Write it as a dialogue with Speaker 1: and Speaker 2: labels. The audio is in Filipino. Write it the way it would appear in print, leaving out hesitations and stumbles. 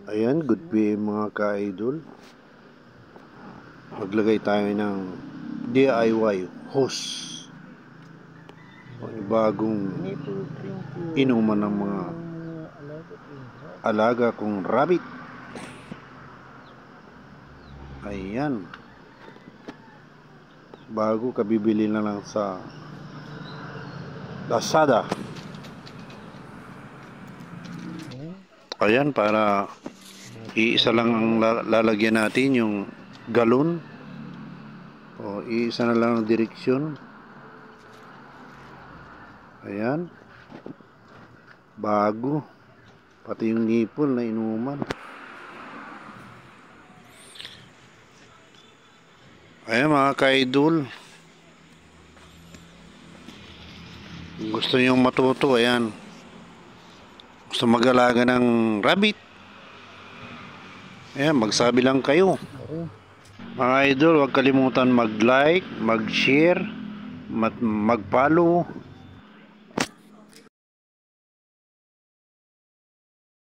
Speaker 1: Ayan, good PM mga ka-idol. Maglagay tayo ng DIY hose. Bagong inuman ng mga alaga kong rabbit. Ayan. Bago, kabibili na lang sa Lazada. Ayan, para iisa lang ang lalagyan natin, yung galon. O iisa na lang ang direksyon. Ayan. Bago. Pati yung nipple na inuman. Ayan mga ka-idol. Gusto nyo matuto, ayan. Gusto mag-alaga ng rabbit. Ayan, magsabi lang kayo. Mga idol, huwag kalimutan mag-like, mag-share, mag-follow